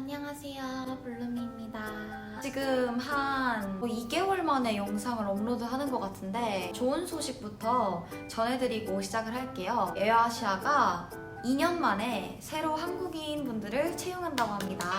안녕하세요, 블루미입니다. 지금 한 2개월 만에 영상을 업로드하는 것 같은데 좋은 소식부터 전해드리고 시작을 할게요. 에어아시아가 2년 만에 새로 한국인 분들을 채용한다고 합니다.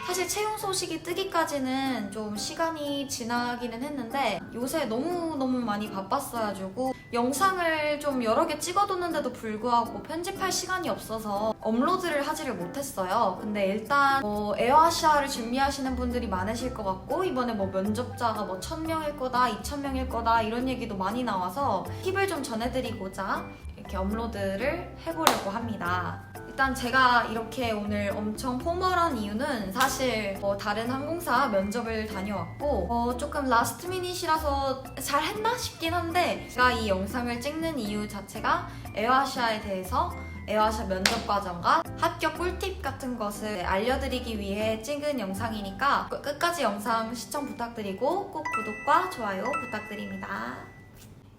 사실 채용 소식이 뜨기까지는 좀 시간이 지나기는 했는데 요새 너무너무 많이 바빴어가지고 영상을 좀 여러 개 찍어뒀는데도 불구하고 편집할 시간이 없어서 업로드를 하지를 못했어요. 근데 일단 에어아시아를 준비하시는 분들이 많으실 것 같고 이번에 면접자가 1000명일 거다, 2000명일 거다 이런 얘기도 많이 나와서 팁을 좀 전해드리고자 이렇게 업로드를 해보려고 합니다. 일단 제가 이렇게 오늘 엄청 포멀한 이유는 사실 다른 항공사 면접을 다녀왔고 조금 라스트 미닛이라서 잘했나 싶긴 한데 제가 이 영상을 찍는 이유 자체가 에어아시아에 대해서 에어아시아 면접 과정과 합격 꿀팁 같은 것을 알려드리기 위해 찍은 영상이니까 끝까지 영상 시청 부탁드리고 꼭 구독과 좋아요 부탁드립니다.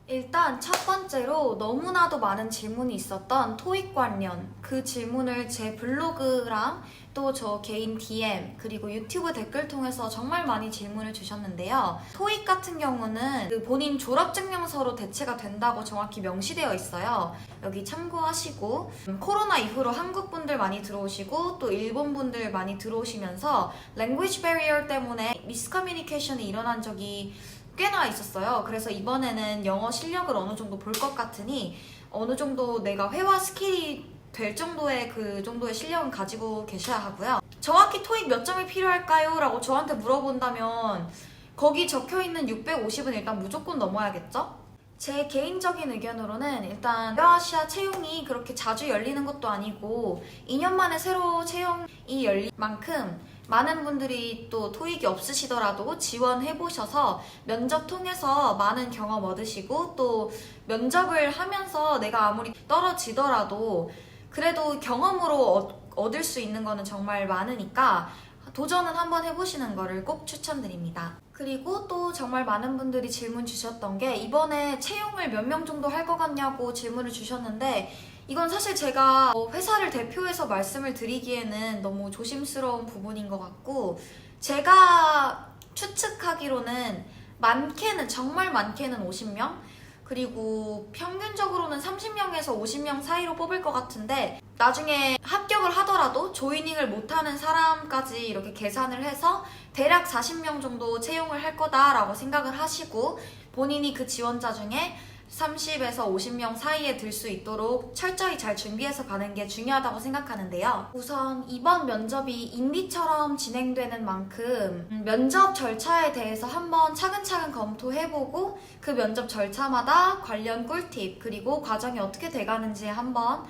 일단 첫 번째로 너무나도 많은 질문이 있었던 토익 관련 그 질문을 제 블로그랑 또 저 개인 DM 그리고 유튜브 댓글 통해서 정말 많이 질문을 주셨는데요. 토익 같은 경우는 그 본인 졸업증명서로 대체가 된다고 정확히 명시되어 있어요. 여기 참고하시고 코로나 이후로 한국 분들 많이 들어오시고 또 일본 분들 많이 들어오시면서 language barrier 때문에 미스커뮤니케이션이 일어난 적이 꽤나 있었어요. 그래서 이번에는 영어 실력을 어느 정도 볼 것 같으니 어느 정도 내가 회화 스킬이 될 정도의 그 정도의 실력은 가지고 계셔야 하고요. 정확히 토익 몇 점이 필요할까요? 라고 저한테 물어본다면 거기 적혀있는 650은 일단 무조건 넘어야겠죠? 제 개인적인 의견으로는 일단 에어아시아 채용이 그렇게 자주 열리는 것도 아니고 2년 만에 새로 채용이 열릴 만큼 많은 분들이 또 토익이 없으시더라도 지원해보셔서 면접 통해서 많은 경험 얻으시고 또 면접을 하면서 내가 아무리 떨어지더라도 그래도 경험으로 얻을 수 있는 거는 정말 많으니까 도전은 한번 해보시는 거를 꼭 추천드립니다. 그리고 또 정말 많은 분들이 질문 주셨던 게 이번에 채용을 몇 명 정도 할 것 같냐고 질문을 주셨는데 이건 사실 제가 회사를 대표해서 말씀을 드리기에는 너무 조심스러운 부분인 것 같고 제가 추측하기로는 많게는 정말 많게는 50명 그리고 평균적으로는 30명에서 50명 사이로 뽑을 것 같은데 나중에 합격을 하더라도 조이닝을 못하는 사람까지 이렇게 계산을 해서 대략 40명 정도 채용을 할 거다라고 생각을 하시고 본인이 그 지원자 중에 30에서 50명 사이에 들 수 있도록 철저히 잘 준비해서 가는 게 중요하다고 생각하는데요. 우선 이번 면접이 인디처럼 진행되는 만큼 면접 절차에 대해서 한번 차근차근 검토해보고 그 면접 절차마다 관련 꿀팁 그리고 과정이 어떻게 돼가는지 한번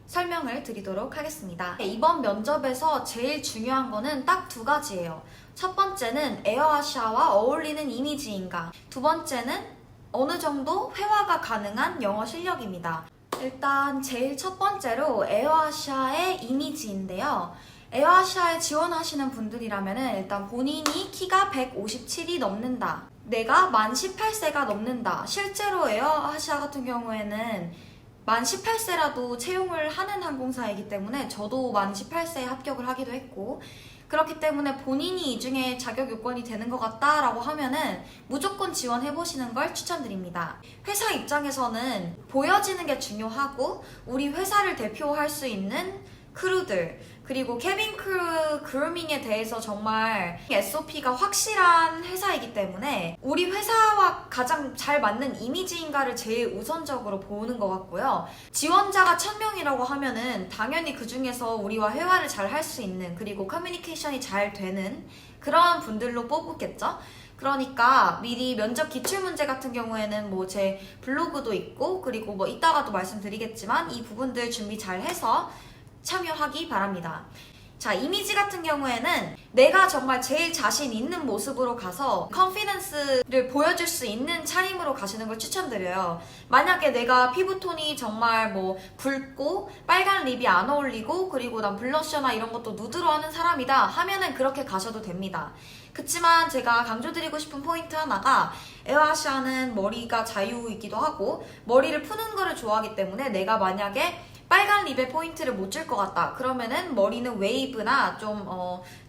설명을 드리도록 하겠습니다. 이번 면접에서 제일 중요한 거는 딱 두 가지예요. 첫 번째는 에어아시아와 어울리는 이미지인가, 두 번째는 어느 정도 회화가 가능한 영어 실력입니다. 일단 제일 첫 번째로 에어아시아의 이미지인데요. 에어아시아에 지원하시는 분들이라면 일단 본인이 키가 157이 넘는다. 내가 만 18세가 넘는다. 실제로 에어아시아 같은 경우에는 만 18세라도 채용을 하는 항공사이기 때문에 저도 만 18세에 합격을 하기도 했고 그렇기 때문에 본인이 이 중에 자격 요건이 되는 것 같다라고 하면은 무조건 지원해보시는 걸 추천드립니다. 회사 입장에서는 보여지는 게 중요하고 우리 회사를 대표할 수 있는 크루들 그리고 캐빈 크루 그루밍에 대해서 정말 SOP가 확실한 회사이기 때문에 우리 회사와 가장 잘 맞는 이미지인가를 제일 우선적으로 보는 것 같고요. 지원자가 1000명이라고 하면은 당연히 그 중에서 우리와 회화를 잘 할 수 있는 그리고 커뮤니케이션이 잘 되는 그런 분들로 뽑겠죠. 그러니까 미리 면접 기출문제 같은 경우에는 제 블로그도 있고 그리고 이따가도 말씀드리겠지만 이 부분들 준비 잘 해서 참여하기 바랍니다. 자, 이미지 같은 경우에는 내가 정말 제일 자신 있는 모습으로 가서 컨피던스를 보여줄 수 있는 차림으로 가시는 걸 추천드려요. 만약에 내가 피부톤이 정말 붉고 빨간 립이 안 어울리고 그리고 난 블러셔나 이런 것도 누드로 하는 사람이다 하면은 그렇게 가셔도 됩니다. 그치만 제가 강조드리고 싶은 포인트 하나가 에어아시아는 머리가 자유이기도 하고 머리를 푸는 거를 좋아하기 때문에 내가 만약에 빨간 립에 포인트를 못 줄 것 같다. 그러면은 머리는 웨이브나 좀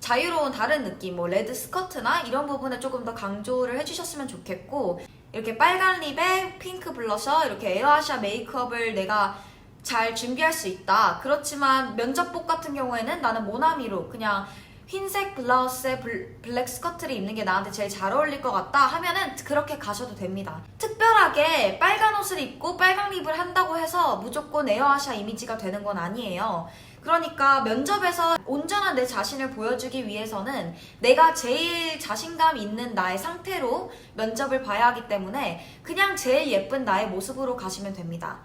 자유로운 다른 느낌, 뭐 레드 스커트나 이런 부분에 조금 더 강조를 해주셨으면 좋겠고, 이렇게 빨간 립에 핑크 블러셔, 이렇게 에어아샤 메이크업을 내가 잘 준비할 수 있다. 그렇지만 면접복 같은 경우에는 나는 모나미로 그냥 흰색 블라우스에 블랙 스커트를 입는 게 나한테 제일 잘 어울릴 것 같다 하면은 그렇게 가셔도 됩니다. 특별하게 빨간 옷을 입고 빨간 립을 한다고 해서 무조건 에어아샤 이미지가 되는 건 아니에요. 그러니까 면접에서 온전한 내 자신을 보여주기 위해서는 내가 제일 자신감 있는 나의 상태로 면접을 봐야 하기 때문에 그냥 제일 예쁜 나의 모습으로 가시면 됩니다.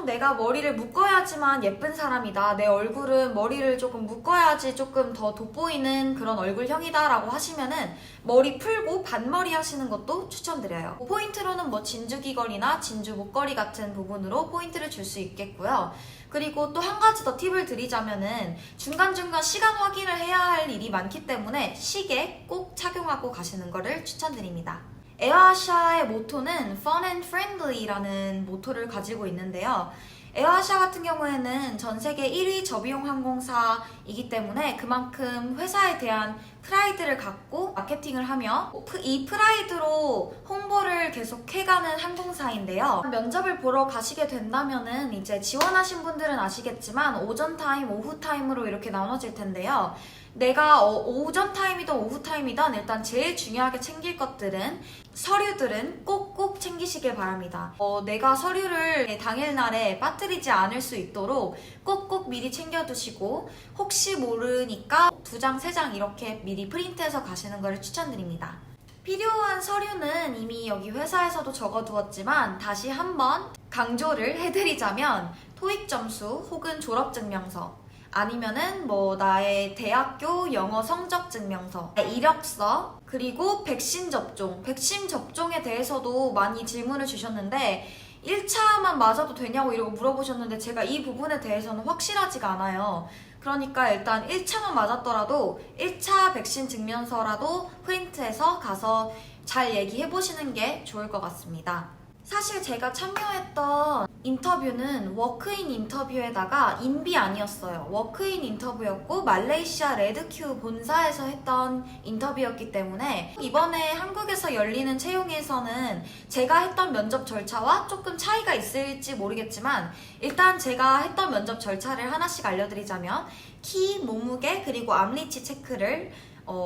내가 머리를 묶어야지만 예쁜 사람이다. 내 얼굴은 머리를 조금 묶어야지 조금 더 돋보이는 그런 얼굴형이다 라고 하시면은 머리 풀고 반머리 하시는 것도 추천드려요. 포인트로는 뭐 진주 귀걸이나 진주 목걸이 같은 부분으로 포인트를 줄 수 있겠고요. 그리고 또 한 가지 더 팁을 드리자면은 중간중간 시간 확인을 해야 할 일이 많기 때문에 시계 꼭 착용하고 가시는 거를 추천드립니다. 에어아샤의 모토는 Fun and Friendly라는 모토를 가지고 있는데요. 에어아샤 같은 경우에는 전 세계 1위 저비용 항공사이기 때문에 그만큼 회사에 대한 프라이드를 갖고 마케팅을 하며 이 프라이드로 홍보를 계속 해가는 항공사인데요. 면접을 보러 가시게 된다면은 이제 지원하신 분들은 아시겠지만 오전 타임, 오후 타임으로 이렇게 나눠질 텐데요. 내가 오전 타임이든 오후 타임이든 일단 제일 중요하게 챙길 것들은 서류들은 꼭꼭 챙기시길 바랍니다. 내가 서류를 당일날에 빠뜨리지 않을 수 있도록 꼭꼭 미리 챙겨두시고 혹시 모르니까 2장, 3장 이렇게 미리 프린트해서 가시는 것을 추천드립니다. 필요한 서류는 이미 여기 회사에서도 적어두었지만 다시 한번 강조를 해드리자면 토익 점수 혹은 졸업증명서 아니면은 뭐 나의 대학교 영어 성적 증명서, 이력서, 그리고 백신 접종에 대해서도 많이 질문을 주셨는데 1차만 맞아도 되냐고 이러고 물어보셨는데 제가 이 부분에 대해서는 확실하지가 않아요. 그러니까 일단 1차만 맞았더라도 1차 백신 증명서라도 프린트해서 가서 잘 얘기해보시는 게 좋을 것 같습니다. 사실 제가 참여했던 인터뷰는 워크인 인터뷰에다가 인비 아니었어요. 워크인 인터뷰였고 말레이시아 레드큐 본사에서 했던 인터뷰였기 때문에 이번에 한국에서 열리는 채용에서는 제가 했던 면접 절차와 조금 차이가 있을지 모르겠지만 일단 제가 했던 면접 절차를 하나씩 알려드리자면 키, 몸무게, 그리고 암리치 체크를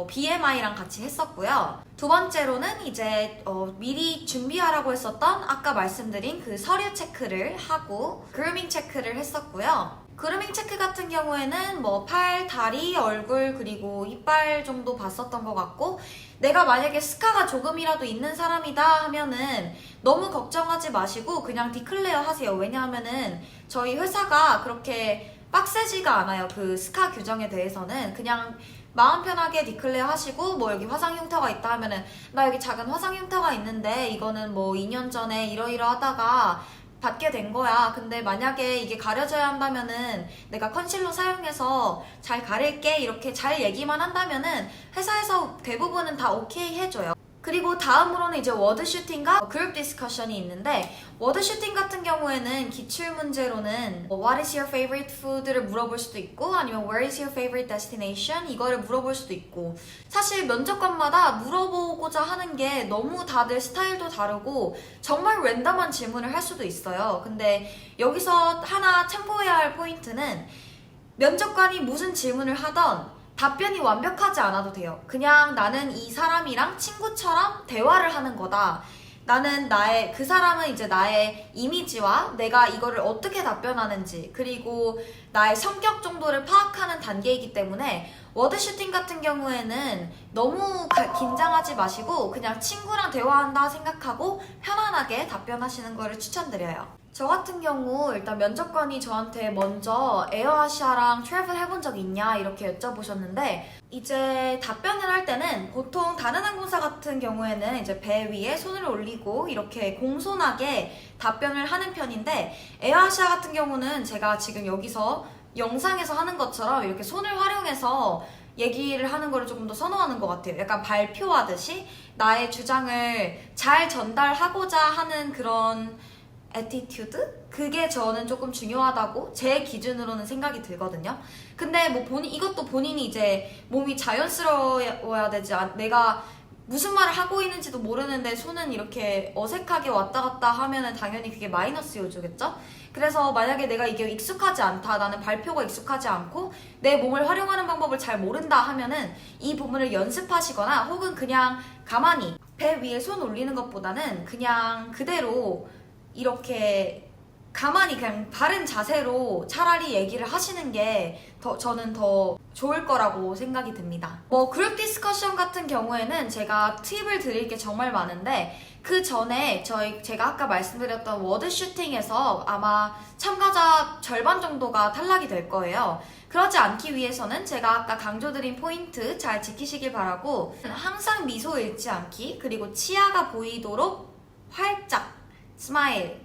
BMI랑 같이 했었고요. 두 번째로는 이제 미리 준비하라고 했었던 아까 말씀드린 그 서류 체크를 하고 그루밍 체크를 했었고요. 그루밍 체크 같은 경우에는 뭐 팔, 다리, 얼굴, 그리고 이빨 정도 봤었던 것 같고 내가 만약에 스카가 조금이라도 있는 사람이다 하면은 너무 걱정하지 마시고 그냥 디클레어 하세요. 왜냐하면은 저희 회사가 그렇게 빡세지가 않아요. 그 스카 규정에 대해서는 그냥 마음 편하게 디클레어 하시고 뭐 여기 화상 흉터가 있다 하면은 나 여기 작은 화상 흉터가 있는데 이거는 뭐 2년 전에 이러이러하다가 받게 된 거야. 근데 만약에 이게 가려져야 한다면은 내가 컨실러 사용해서 잘 가릴게 이렇게 잘 얘기만 한다면은 회사에서 대부분은 다 오케이 해줘요. 그리고 다음으로는 이제 워드 슈팅과 그룹 디스커션이 있는데 워드 슈팅 같은 경우에는 기출 문제로는 What is your favorite food를 물어볼 수도 있고 아니면 Where is your favorite destination 이거를 물어볼 수도 있고 사실 면접관마다 물어보고자 하는 게 너무 다들 스타일도 다르고 정말 랜덤한 질문을 할 수도 있어요. 근데 여기서 하나 참고해야 할 포인트는 면접관이 무슨 질문을 하던 답변이 완벽하지 않아도 돼요. 그냥 나는 이 사람이랑 친구처럼 대화를 하는 거다. 나는 그 사람은 이제 나의 이미지와 내가 이거를 어떻게 답변하는지 그리고 나의 성격 정도를 파악하는 단계이기 때문에 워드 슈팅 같은 경우에는 너무 긴장하지 마시고 그냥 친구랑 대화한다 생각하고 편안하게 답변하시는 거를 추천드려요. 저 같은 경우 일단 면접관이 저한테 먼저 에어아시아랑 트래블 해본 적 있냐 이렇게 여쭤보셨는데 이제 답변을 할 때는 보통 다른 항공사 같은 경우에는 이제 배 위에 손을 올리고 이렇게 공손하게 답변을 하는 편인데 에어아시아 같은 경우는 제가 지금 여기서 영상에서 하는 것처럼 이렇게 손을 활용해서 얘기를 하는 거를 조금 더 선호하는 것 같아요. 약간 발표하듯이 나의 주장을 잘 전달하고자 하는 그런 애티튜드? 그게 저는 조금 중요하다고 제 기준으로는 생각이 들거든요. 근데 뭐 이것도 본인이 이제 몸이 자연스러워야 되지, 내가 무슨 말을 하고 있는지도 모르는데 손은 이렇게 어색하게 왔다 갔다 하면은 당연히 그게 마이너스 요소겠죠? 그래서 만약에 내가 이게 익숙하지 않다, 나는 발표가 익숙하지 않고 내 몸을 활용하는 방법을 잘 모른다 하면은 이 부분을 연습하시거나 혹은 그냥 가만히 배 위에 손 올리는 것보다는 그냥 그대로 이렇게 가만히 그냥 바른 자세로 차라리 얘기를 하시는 게 저는 더 좋을 거라고 생각이 듭니다. 뭐 그룹 디스커션 같은 경우에는 제가 팁을 드릴 게 정말 많은데 그 전에 제가 아까 말씀드렸던 워드 슈팅에서 아마 참가자 절반 정도가 탈락이 될 거예요. 그러지 않기 위해서는 제가 아까 강조드린 포인트 잘 지키시길 바라고, 항상 미소 잃지 않기, 그리고 치아가 보이도록 활짝 스마일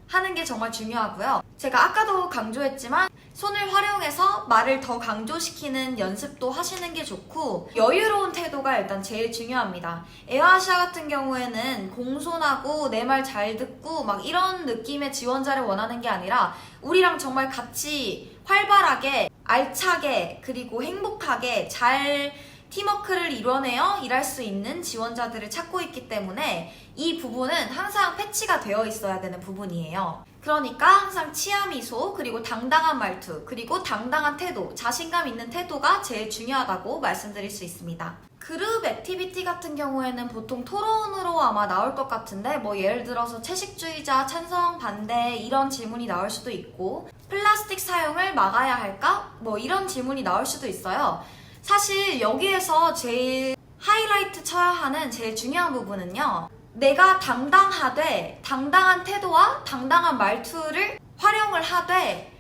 하는 게 정말 중요하고요. 제가 아까도 강조했지만 손을 활용해서 말을 더 강조시키는 연습도 하시는 게 좋고, 여유로운 태도가 일단 제일 중요합니다. 에어아시아 같은 경우에는 공손하고 내 말 잘 듣고 막 이런 느낌의 지원자를 원하는 게 아니라 우리랑 정말 같이 활발하게 알차게 그리고 행복하게 잘 팀워크를 이뤄내어 일할 수 있는 지원자들을 찾고 있기 때문에 이 부분은 항상 패치가 되어 있어야 되는 부분이에요. 그러니까 항상 치아 미소, 그리고 당당한 말투, 그리고 당당한 태도, 자신감 있는 태도가 제일 중요하다고 말씀드릴 수 있습니다. 그룹 액티비티 같은 경우에는 보통 토론으로 아마 나올 것 같은데, 뭐 예를 들어서 채식주의자, 찬성, 반대 이런 질문이 나올 수도 있고, 플라스틱 사용을 막아야 할까? 뭐 이런 질문이 나올 수도 있어요. 사실 여기에서 제일 하이라이트 쳐야 하는 제일 중요한 부분은요, 내가 당당하되 당당한 태도와 당당한 말투를 활용을 하되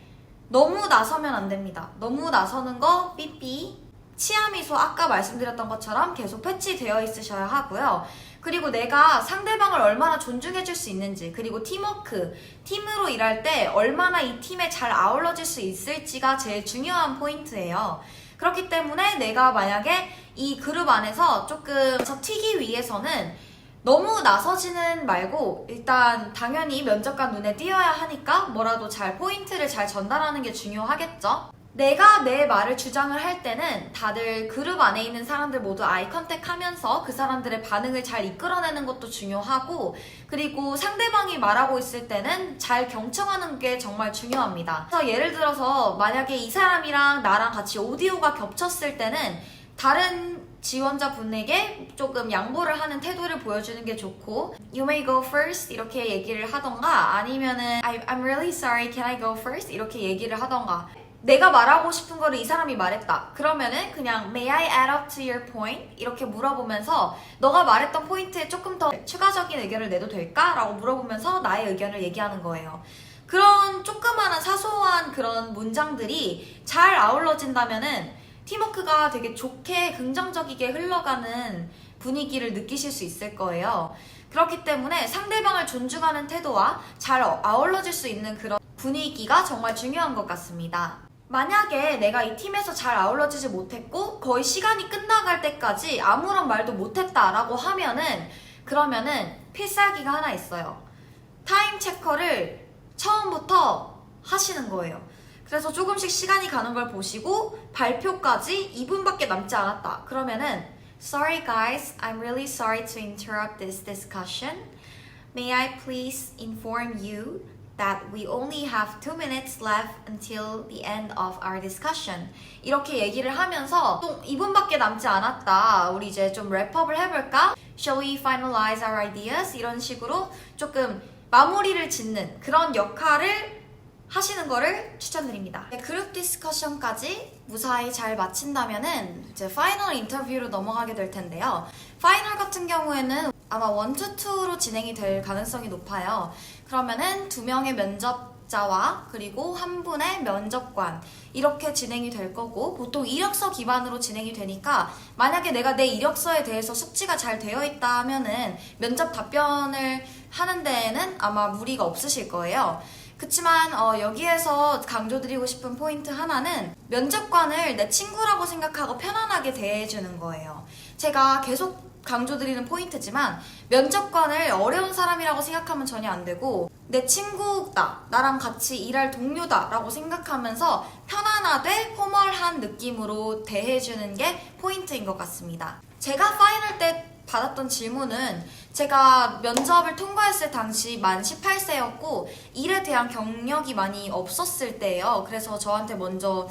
너무 나서면 안 됩니다. 너무 나서는 거 삐삐. 치아 미소 아까 말씀드렸던 것처럼 계속 패치되어 있으셔야 하고요. 그리고 내가 상대방을 얼마나 존중해 줄 수 있는지, 그리고 팀워크, 팀으로 일할 때 얼마나 이 팀에 잘 아울러질 수 있을지가 제일 중요한 포인트예요. 그렇기 때문에 내가 만약에 이 그룹 안에서 조금 튀기 위해서는 너무 나서지는 말고, 일단 당연히 면접관 눈에 띄어야 하니까 뭐라도 잘 포인트를 잘 전달하는 게 중요하겠죠. 내가 내 말을 주장을 할 때는 다들 그룹 안에 있는 사람들 모두 아이 컨택 하면서 그 사람들의 반응을 잘 이끌어내는 것도 중요하고, 그리고 상대방이 말하고 있을 때는 잘 경청하는 게 정말 중요합니다. 그래서 예를 들어서 만약에 이 사람이랑 나랑 같이 오디오가 겹쳤을 때는 다른 지원자분에게 조금 양보를 하는 태도를 보여주는 게 좋고, You may go first 이렇게 얘기를 하던가, 아니면은 I'm really sorry, can I go first 이렇게 얘기를 하던가, 내가 말하고 싶은 거를 이 사람이 말했다 그러면은 그냥 May I add up to your point? 이렇게 물어보면서 너가 말했던 포인트에 조금 더 추가적인 의견을 내도 될까? 라고 물어보면서 나의 의견을 얘기하는 거예요. 그런 조그마한 사소한 그런 문장들이 잘 아울러진다면은 팀워크가 되게 좋게 긍정적이게 흘러가는 분위기를 느끼실 수 있을 거예요. 그렇기 때문에 상대방을 존중하는 태도와 잘 아울러질 수 있는 그런 분위기가 정말 중요한 것 같습니다. 만약에 내가 이 팀에서 잘 아울러지지 못했고 거의 시간이 끝나갈 때까지 아무런 말도 못했다라고 하면은, 그러면은 필살기가 하나 있어요. 타임 체커를 처음부터 하시는 거예요. 그래서 조금씩 시간이 가는 걸 보시고 발표까지 2분밖에 남지 않았다 그러면은 Sorry guys, I'm really sorry to interrupt this discussion. May I please inform you that we only have 2 minutes left until the end of our discussion. 이렇게 얘기를 하면서 또 2분밖에 남지 않았다, 우리 이제 좀 랩업을 해볼까? Shall we finalize our ideas? 이런 식으로 조금 마무리를 짓는 그런 역할을 하시는 거를 추천드립니다. 그룹 디스커션까지 무사히 잘 마친다면은 이제 파이널 인터뷰로 넘어가게 될 텐데요. 파이널 같은 경우에는 아마 1, 2, 2로 진행이 될 가능성이 높아요. 그러면은 2명의 면접자와 그리고 1분의 면접관 이렇게 진행이 될 거고, 보통 이력서 기반으로 진행이 되니까 만약에 내가 내 이력서에 대해서 숙지가 잘 되어 있다 하면은 면접 답변을 하는 데에는 아마 무리가 없으실 거예요. 그치만 여기에서 강조드리고 싶은 포인트 하나는 면접관을 내 친구라고 생각하고 편안하게 대해주는 거예요. 제가 계속 강조드리는 포인트지만 면접관을 어려운 사람이라고 생각하면 전혀 안 되고 내 친구다, 나랑 같이 일할 동료다 라고 생각하면서 편안하되 포멀한 느낌으로 대해주는 게 포인트인 것 같습니다. 제가 파이널 때 받았던 질문은 제가 면접을 통과했을 당시 만 18세였고 일에 대한 경력이 많이 없었을 때예요. 그래서 저한테 먼저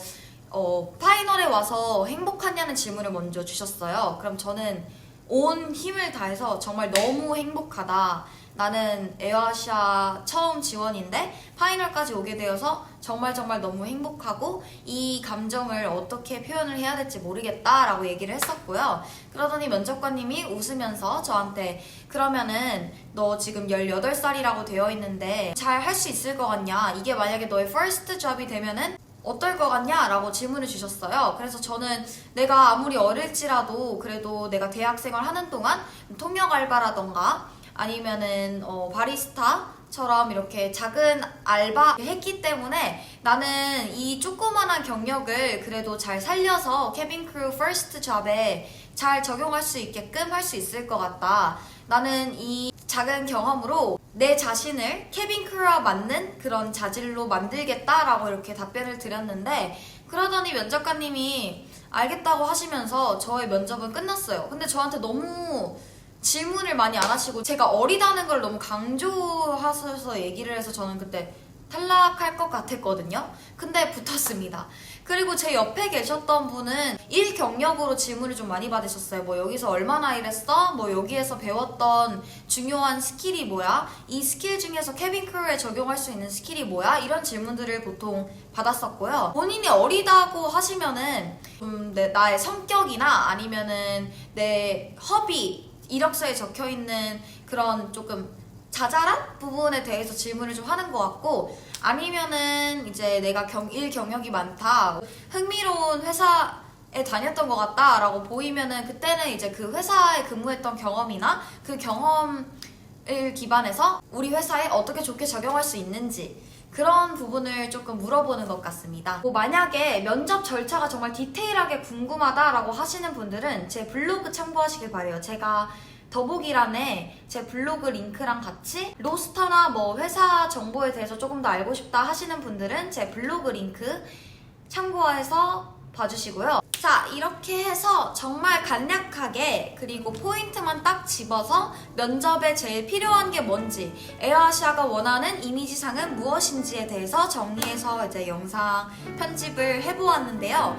파이널에 와서 행복하냐는 질문을 먼저 주셨어요. 그럼 저는 온 힘을 다해서 정말 너무 행복하다. 나는 에어아시아 처음 지원인데 파이널까지 오게 되어서 정말 너무 행복하고 이 감정을 어떻게 표현을 해야 될지 모르겠다라고 얘기를 했었고요. 그러더니 면접관님이 웃으면서 저한테 그러면은 너 지금 18살이라고 되어 있는데 잘 할 수 있을 것 같냐? 이게 만약에 너의 first job이 되면은 어떨 것 같냐? 라고 질문을 주셨어요. 그래서 저는 내가 아무리 어릴지라도 그래도 내가 대학생활 하는 동안 통역 알바라던가 아니면은 바리스타처럼 이렇게 작은 알바 했기 때문에 나는 이 조그만한 경력을 그래도 잘 살려서 캐빈 크루 퍼스트 잡에 잘 적용할 수 있게끔 할 수 있을 것 같다. 나는 이 작은 경험으로 내 자신을 캐빈 크루와 맞는 그런 자질로 만들겠다라고 이렇게 답변을 드렸는데 그러더니 면접관님이 알겠다고 하시면서 저의 면접은 끝났어요. 근데 저한테 너무 질문을 많이 안 하시고 제가 어리다는 걸 너무 강조하셔서 얘기를 해서 저는 그때 탈락할 것 같았거든요. 근데 붙었습니다. 그리고 제 옆에 계셨던 분은 일 경력으로 질문을 좀 많이 받으셨어요. 뭐 여기서 얼마나 일했어? 뭐 여기에서 배웠던 중요한 스킬이 뭐야? 이 스킬 중에서 캐빈 크루에 적용할 수 있는 스킬이 뭐야? 이런 질문들을 보통 받았었고요. 본인이 어리다고 하시면은 나의 성격이나 아니면은 내 허비 이력서에 적혀있는 그런 조금 자잘한 부분에 대해서 질문을 좀 하는 것 같고 아니면은 이제 내가 일 경력이 많다 흥미로운 회사에 다녔던 것 같다 라고 보이면은 그때는 이제 그 회사에 근무했던 경험이나 그 경험을 기반해서 우리 회사에 어떻게 좋게 적용할 수 있는지 그런 부분을 조금 물어보는 것 같습니다. 뭐 만약에 면접 절차가 정말 디테일하게 궁금하다라고 하시는 분들은 제 블로그 참고하시길 바래요. 제가 더보기란에 제 블로그 링크랑 같이 로스터나 뭐 회사 정보에 대해서 조금 더 알고 싶다 하시는 분들은 제 블로그 링크 참고해서 봐주시고요. 자, 이렇게 해서 정말 간략하게 그리고 포인트만 딱 집어서 면접에 제일 필요한 게 뭔지 에어아시아가 원하는 이미지상은 무엇인지에 대해서 정리해서 이제 영상 편집을 해보았는데요.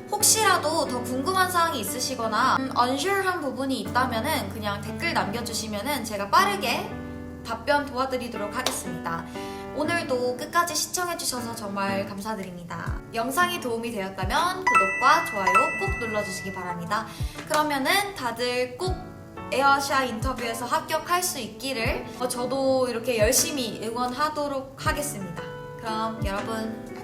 혹시라도 더 궁금한 사항이 있으시거나 unsure한 부분이 있다면은 그냥 댓글 남겨주시면은 제가 빠르게 답변 도와드리도록 하겠습니다. 오늘도 끝까지 시청해주셔서 정말 감사드립니다. 영상이 도움이 되었다면 구독과 좋아요 꼭 눌러주시기 바랍니다. 그러면은 다들 꼭 에어아시아 인터뷰에서 합격할 수 있기를 저도 이렇게 열심히 응원하도록 하겠습니다. 그럼 여러분